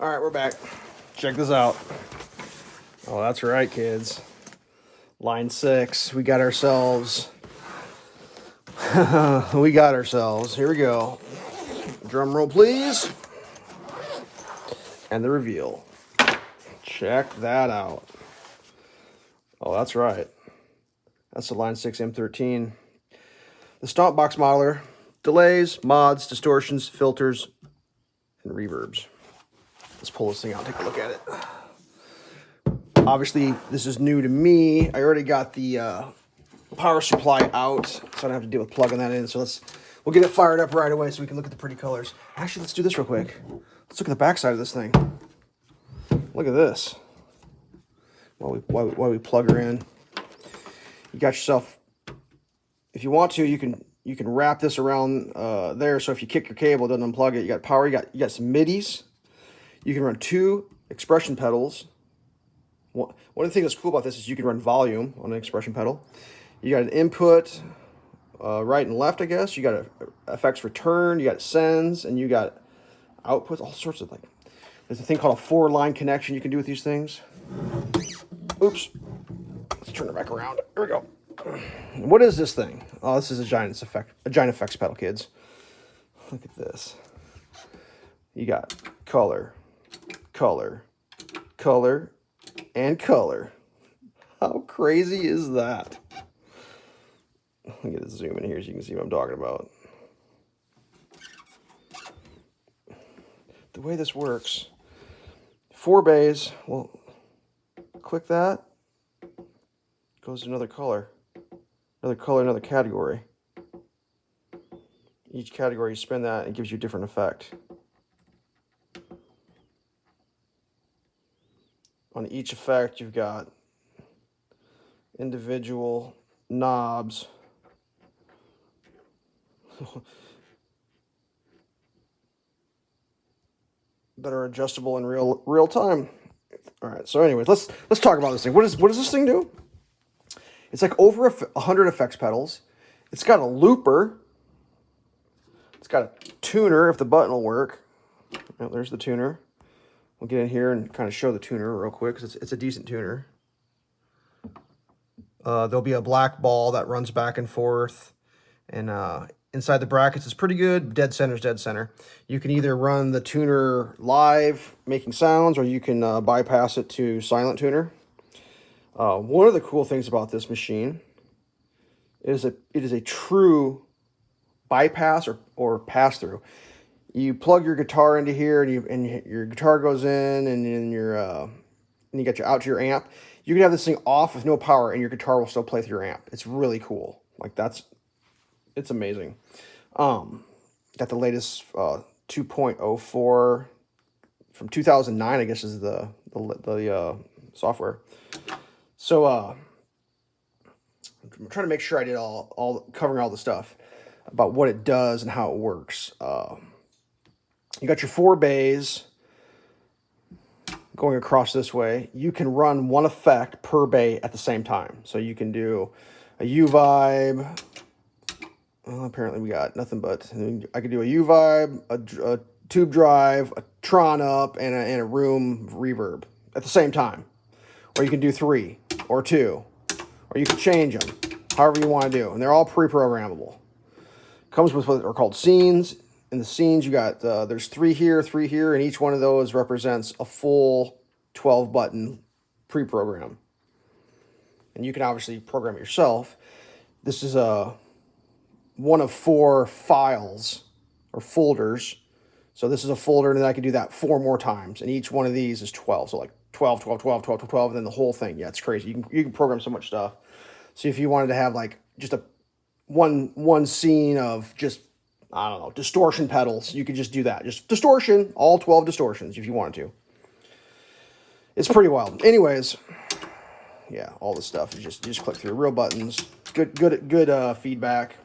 All right, we're back. Check this out. Oh, that's right, kids. Line 6. We got ourselves. We got ourselves. Here we go. Drum roll, please. And the reveal. Check that out. Oh, that's right. That's the Line 6 M13. The Stomp Box modeler. Delays, mods, distortions, filters, and reverbs. Let's pull this thing out and take a look at it. Obviously, this is new to me. I already got the power supply out, so I don't have to deal with plugging that in. So we'll get it fired up right away so we can look at the pretty colors. Actually, let's do this real quick. Let's look at the back side of this thing. Look at this. While we plug her in, you got yourself. If you want to, you can wrap this around there. So if you kick your cable, it doesn't unplug it. You got power. You got some MIDIs. You can run 2 expression pedals. One of the things that's cool about this is you can run volume on an expression pedal. You got an input, right and left, I guess. You got a effects return. You got sends, and you got outputs. All sorts of There's a thing called a 4-line connection you can do with these things. Oops. Let's turn it back around. Here we go. What is this thing? Oh, this is a giant effects pedal, kids. Look at this. You got color, color, color, and color. How crazy is that? Let me get a zoom in here so you can see what I'm talking about. The way this works, 4 bays, well, click that, goes to another color, another category. Each category, you spin that, it gives you a different effect. On each effect, you've got individual knobs. That are adjustable in real time. All right. So, anyways, let's talk about this thing. What does this thing do? It's like over 100 effects pedals. It's got a looper. It's got a tuner if the button will work. Oh, there's the tuner. We'll get in here and kind of show the tuner real quick because it's a decent tuner. There'll be a black ball that runs back and forth, and inside the brackets is pretty good. Dead center's dead center. You can either run the tuner live, making sounds, or you can bypass it to silent tuner. One of the cool things about this machine is it is a true bypass or pass through. You plug your guitar into here, and your guitar goes in, and then you got your out to your amp. You can have this thing off with no power, and your guitar will still play through your amp. It's really cool. It's amazing. Got the latest 2.04 from 2009, I guess, is the software. So I'm trying to make sure I did all covering all the stuff about what it does and how it works. You got your 4 bays going across this way. You can run one effect per bay at the same time. So you can do a U vibe. Well, apparently we got nothing but. I could do a U vibe, a tube drive, a Tron up, and a room reverb at the same time. Or you can do 3 or 2, or you can change them however you want to do, and they're all pre-programmable. Comes with what are called scenes. In the scenes, you got there's 3 here, and each one of those represents a full 12-button pre-program. And you can obviously program it yourself. This is one of 4 files or folders. So this is a folder, and then I can do that 4 more times. And each one of these is 12. So like 12, 12, 12, 12, 12, and then the whole thing. Yeah, it's crazy. You can program so much stuff. So if you wanted to have like just a one scene of just, I don't know, distortion pedals, you could just do that. Just distortion, all 12 distortions if you wanted to. It's pretty wild. Anyways, yeah, all this stuff. You just click through. Real buttons. Good feedback.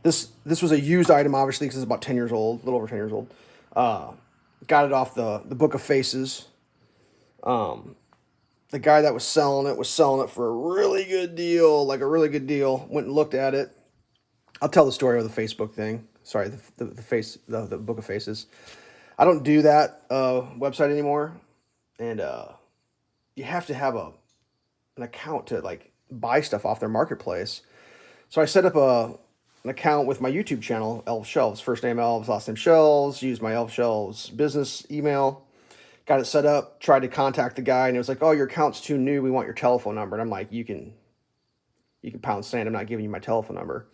This was a used item, obviously, because it's about 10 years old, a little over 10 years old. Got it off the Book of Faces. The guy that was selling it for a really good deal, Went and looked at it. I'll tell the story of the Facebook thing. Sorry, the Book of Faces. I don't do that website anymore, and you have to have an account to like buy stuff off their marketplace. So I set up an account with my YouTube channel, Elf Shelves. First name Elves, last name Shelves. Used my Elf Shelves business email. Got it set up. Tried to contact the guy, and it was like, "Oh, your account's too new. We want your telephone number." And I'm like, "You can pound sand. I'm not giving you my telephone number."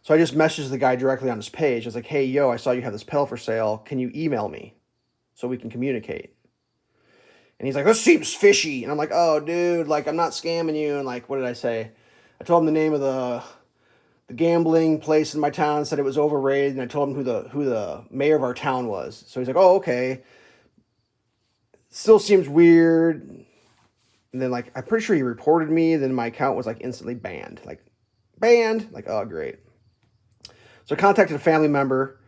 So I just messaged the guy directly on his page. I was like, "Hey, yo, I saw you have this pedal for sale. Can you email me so we can communicate?" And he's like, "This seems fishy." And I'm like, "Oh, dude, like I'm not scamming you." And like, what did I say? I told him the name of the gambling place in my town, said it was overrated, and I told him who the mayor of our town was. So he's like, "Oh, okay." Still seems weird. And then like I'm pretty sure he reported me. Then my account was like instantly banned. Like banned. Like, oh great. So I contacted a family member,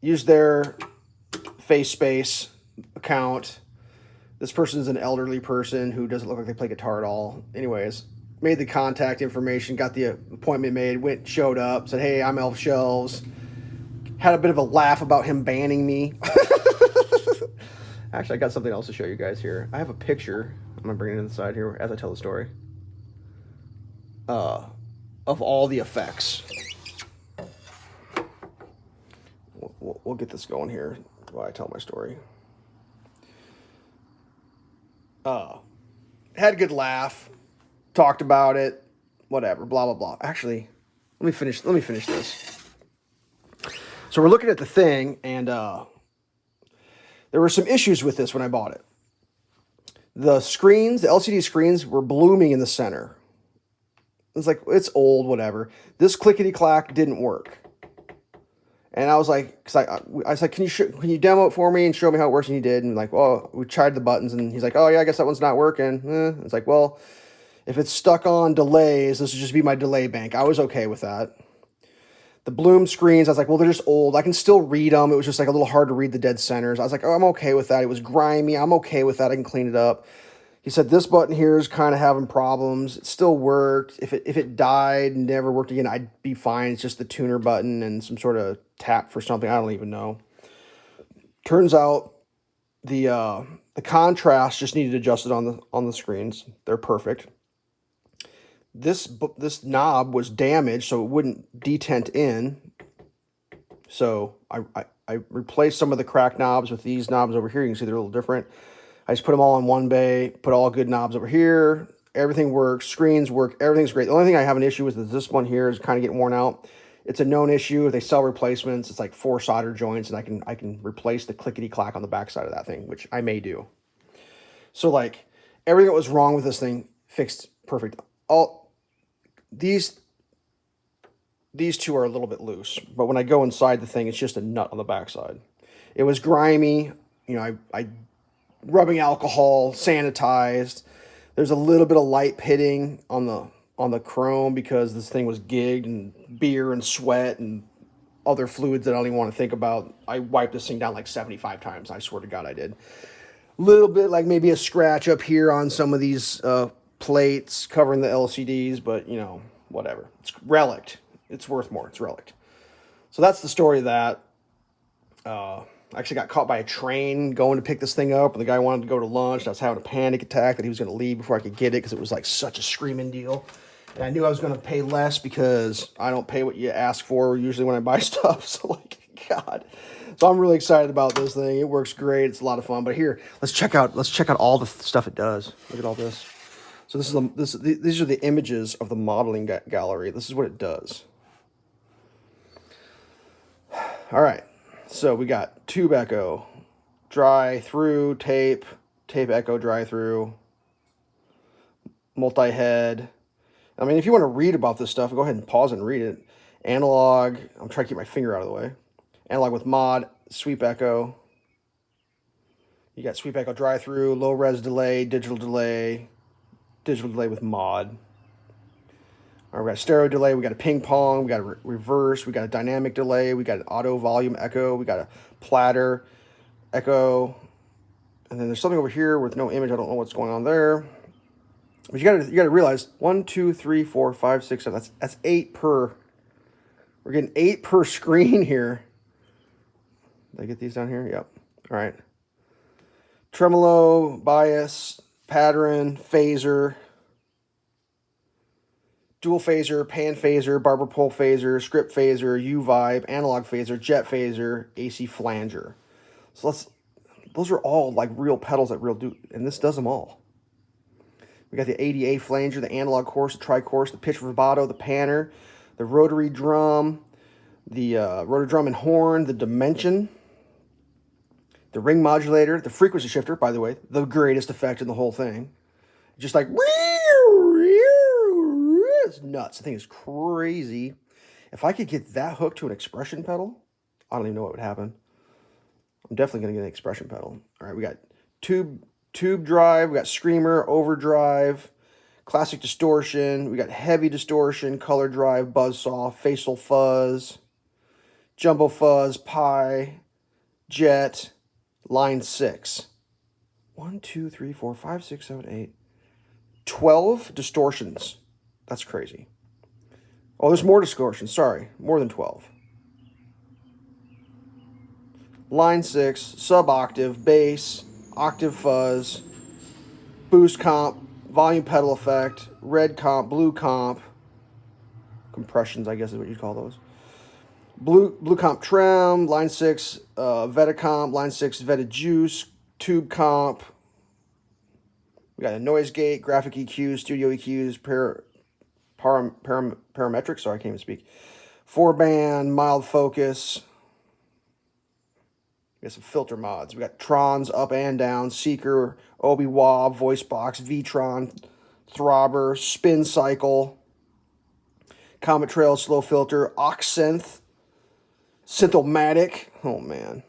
used their face space account. This person's an elderly person who doesn't look like they play guitar at all. Anyways, made the contact information, got the appointment made, showed up, said, "Hey, I'm Elf Shelves." Had a bit of a laugh about him banning me. Actually, I got something else to show you guys here. I have a picture. I'm going to bring it inside here as I tell the story. Of all the effects. We'll get this going here while I tell my story. Had a good laugh. Talked about it. Whatever. Blah, blah, blah. Actually, let me finish this. So we're looking at the thing, and there were some issues with this when I bought it. The screens, the LCD screens, were blooming in the center. It's like, it's old, whatever. This clickety-clack didn't work. And I was like, because I was like, can you demo it for me and show me how it works? And he did. And like, well, we tried the buttons, and he's like, oh yeah, I guess that one's not working. It's like, well, if it's stuck on delays, this would just be my delay bank. I was okay with that. The bloom screens, I was like, well, they're just old. I can still read them. It was just like a little hard to read the dead centers. I was like, oh, I'm okay with that. It was grimy. I'm okay with that. I can clean it up. He said this button here is kind of having problems. It still worked. If it died and never worked again, I'd be fine. It's just the tuner button and some sort of tap for something. I don't even know. Turns out the contrast just needed adjusted on the screens. They're perfect. This knob was damaged, so it wouldn't detent in. So I replaced some of the cracked knobs with these knobs over here. You can see they're a little different. I just put them all in one bay, put all good knobs over here. Everything works, screens work, everything's great. The only thing I have an issue with is this one here is kind of getting worn out. It's a known issue. They sell replacements. It's like 4 solder joints, and I can replace the clickety-clack on the backside of that thing, which I may do. So like everything that was wrong with this thing fixed perfect. All these two are a little bit loose, but when I go inside the thing, it's just a nut on the backside. It was grimy. You know, I rubbing alcohol, sanitized. There's a little bit of light pitting on the chrome because this thing was gigged, and beer and sweat and other fluids that I don't even want to think about. I wiped this thing down like 75 times. I swear to God I did. Little bit like maybe a scratch up here on some of these plates covering the LCDs, but you know, whatever. It's relic. It's worth more. It's relic. So that's the story of that. I actually got caught by a train going to pick this thing up, and the guy wanted to go to lunch. I was having a panic attack that he was going to leave before I could get it because it was like such a screaming deal. And I knew I was going to pay less because I don't pay what you ask for usually when I buy stuff. So like, God. So I'm really excited about this thing. It works great. It's a lot of fun. But here, let's check out all the stuff it does. Look at all this. So these are the images of the modeling gallery. This is what it does. All right. So we got tube echo, dry through, tape echo, dry through, multi-head. I mean, if you want to read about this stuff, go ahead and pause and read it. Analog, I'm trying to keep my finger out of the way. Analog with mod, sweep echo. You got sweep echo, dry through, low res delay with mod. All right, we got a stereo delay, we got a ping pong, we got a reverse, we got a dynamic delay, we got an auto volume echo, we got a platter echo, and then there's something over here with no image. I don't know what's going on there. But you gotta realize 1, 2, 3, 4, 5, 6, 7. That's 8 per. We're getting 8 per screen here. Did I get these down here? Yep. All right. Tremolo, bias, pattern, phaser, dual phaser, pan phaser, barber pole phaser, script phaser, U-vibe, analog phaser, jet phaser, AC flanger. So those are all like real pedals that real do, and this does them all. We got the ADA flanger, the analog course, the tri-course, the pitch vibrato, the panner, the rotary drum, the rotary drum and horn, the dimension, the ring modulator, the frequency shifter, by the way, the greatest effect in the whole thing. Just like, it's nuts. The thing is crazy. If I could get that hooked to an expression pedal, I don't even know what would happen. I'm definitely going to get an expression pedal. All right, we got tube drive, we got screamer, overdrive, classic distortion, we got heavy distortion, color drive, buzzsaw, facial fuzz, jumbo fuzz, pi, jet, line 6. 1, 2, 3, 4, 5, 6, 7, 8. 12 distortions. That's crazy. Oh, there's more distortions. Sorry, more than 12. Line 6, sub-octave, bass, octave fuzz, boost comp, volume pedal effect, red comp, blue comp, compressions, I guess is what you'd call those. Blue comp trem, line 6, Veta comp, line 6, Veta juice, tube comp. We got a noise gate, graphic EQs, studio EQs, parametric, sorry, I can't even speak. 4-band, mild focus. We got some filter mods. We got Trons up and down, Seeker, Obi-Wa, voice box, V-Tron, Throbber, spin cycle, Comet Trail, slow filter, Aux synth, Synthomatic. Oh man.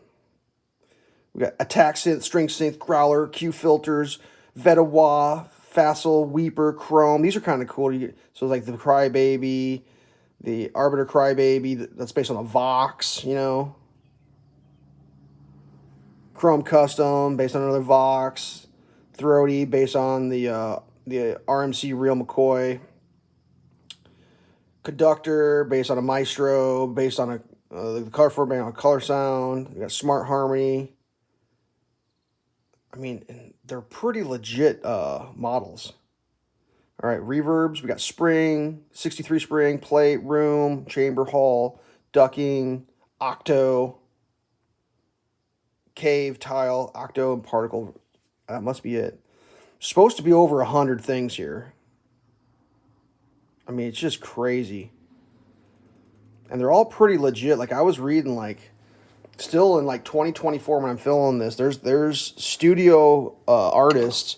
We got attack synth, string synth, growler, Q filters, Veta Wah, Facile, Weeper, Chrome. These are kind of cool. So like the Crybaby, the Arbiter Crybaby, that's based on a Vox, you know. Chrome Custom, based on another Vox. Throaty, based on the RMC Real McCoy. Conductor, based on a Maestro, based on the color 4-band on Color Sound. We got Smart Harmony. I mean, they're pretty legit models. All right, reverbs. We got spring, 63 spring, plate, room, chamber hall, ducking, octo, cave, tile, octo, and particle. That must be it. Supposed to be over 100 things here. I mean, it's just crazy. And they're all pretty legit. Like, I was reading, like, still in, like, 2024 when I'm filming this, there's studio artists.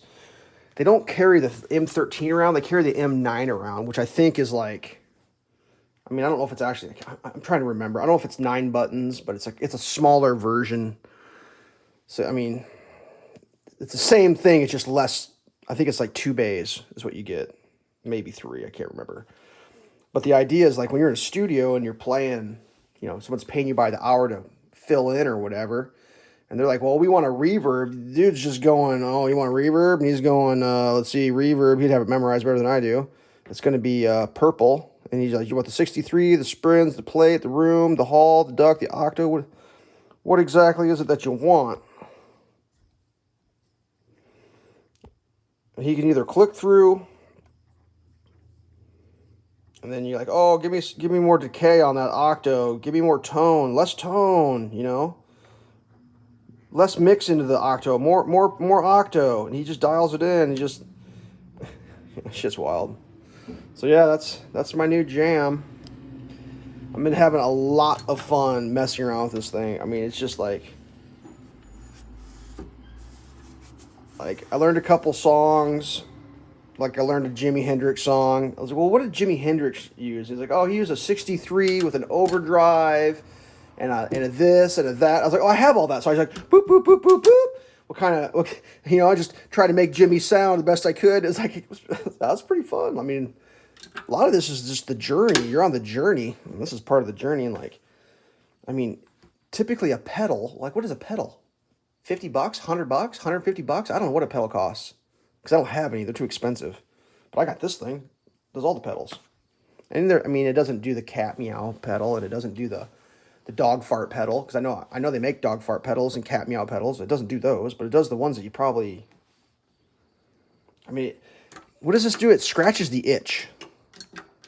They don't carry the M13 around. They carry the M9 around, which I think is, like, I mean, I don't know if it's actually, I'm trying to remember. I don't know if it's 9 buttons, but it's a smaller version. So, I mean, it's the same thing. It's just less. I think it's like 2 bays is what you get. Maybe 3. I can't remember. But the idea is like when you're in a studio and you're playing, you know, someone's paying you by the hour to fill in or whatever. And they're like, well, we want a reverb. The dude's just going, oh, you want a reverb? And he's going, let's see, reverb. He'd have it memorized better than I do. It's going to be purple. And he's like, you want the 63, the springs, the plate, the room, the hall, the duck, the octo. What exactly is it that you want? He can either click through, and then you're like, oh, give me more decay on that octo. Give me more tone, less tone, you know, less mix into the octo, more octo, and he just dials it in. He just shit's wild. So yeah, that's my new jam. I've been having a lot of fun messing around with this thing. I mean, it's just like I learned a couple songs. Like I learned a Jimi Hendrix song. I was like, well, what did Jimi Hendrix use? He's like, oh, he used a 63 with an overdrive and a this and a that. I was like, oh, I have all that. So I was like, boop, boop, boop, boop, boop. I just tried to make Jimmy sound the best I could. It's like, that was pretty fun. I mean, a lot of this is just the journey. You're on the journey. And this is part of the journey. And like, I mean, typically a pedal, like what is a pedal? $50, $100, $150? I don't know what a pedal costs because I don't have any. They're too expensive. But I got this thing. It does all the pedals. And there, I mean, it doesn't do the cat meow pedal, and it doesn't do the the dog fart pedal, because I know they make dog fart pedals and cat meow pedals. It doesn't do those, but it does the ones that you probably. I mean, what does this do? It scratches the itch.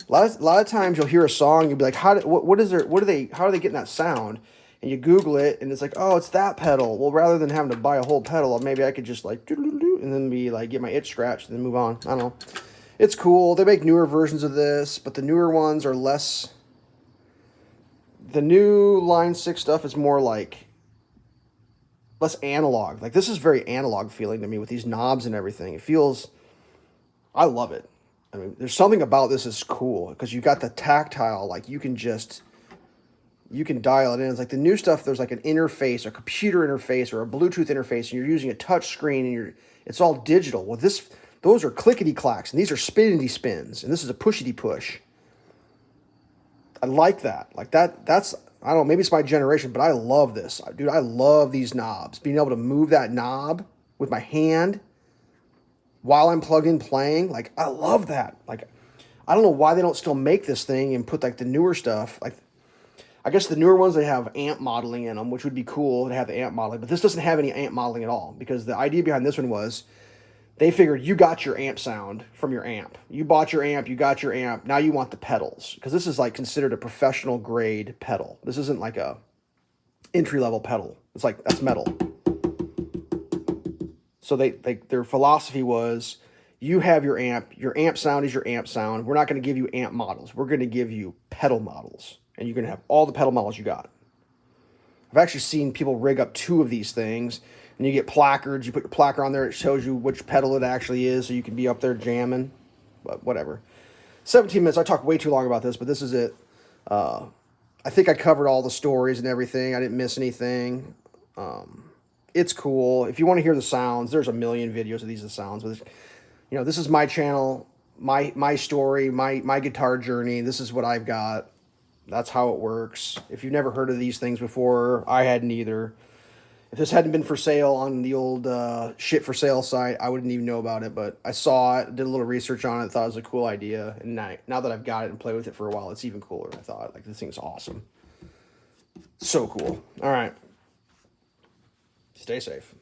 A lot of times you'll hear a song, you'll be like, how are they getting that sound? And you Google it, and it's like, oh, it's that pedal. Well, rather than having to buy a whole pedal, maybe I could just like, and then be like, get my itch scratched, and then move on. I don't know. It's cool. They make newer versions of this, but the newer ones are less. The new Line 6 stuff is more like less analog. Like, this is very analog feeling to me with these knobs and everything. It feels, I love it. I mean, there's something about this that's cool because you got the tactile, like you can dial it in. It's like the new stuff, there's like an interface, a computer interface or a Bluetooth interface, and you're using a touch screen and it's all digital. Well, those are clickety clacks and these are spinnity spins, and this is a pushity push. I like that. Like that's, I don't know, maybe it's my generation, but I love this. Dude, I love these knobs. Being able to move that knob with my hand while I'm plugged in playing, like, I love that. Like, I don't know why they don't still make this thing and put, like, the newer stuff. Like, I guess the newer ones, they have amp modeling in them, which would be cool to have the amp modeling. But this doesn't have any amp modeling at all, because the idea behind this one was they figured you got your amp sound from your amp. You bought your amp, you got your amp, now you want the pedals. Because this is, like, considered a professional grade pedal. This isn't like a entry-level pedal. It's like, that's metal. So their philosophy was, you have your amp sound is your amp sound. We're not going to give you amp models. We're going to give you pedal models. And you're going to have all the pedal models you got. I've actually seen people rig up 2 of these things, and you get placards. You put your placard on there. It shows you which pedal it actually is, so you can be up there jamming. But whatever. 17 minutes. I talked way too long about this, but this is it. I think I covered all the stories and everything. I didn't miss anything. It's cool. If you want to hear the sounds, there's a million videos of these sounds. But you know, this is my channel, my story, my guitar journey. This is what I've got. That's how it works. If you've never heard of these things before, I hadn't either. If this hadn't been for sale on the old shit for sale site, I wouldn't even know about it. But I saw it, did a little research on it, thought it was a cool idea. And now that I've got it and played with it for a while, it's even cooler. I thought, like, this thing's awesome. So cool. All right. Stay safe.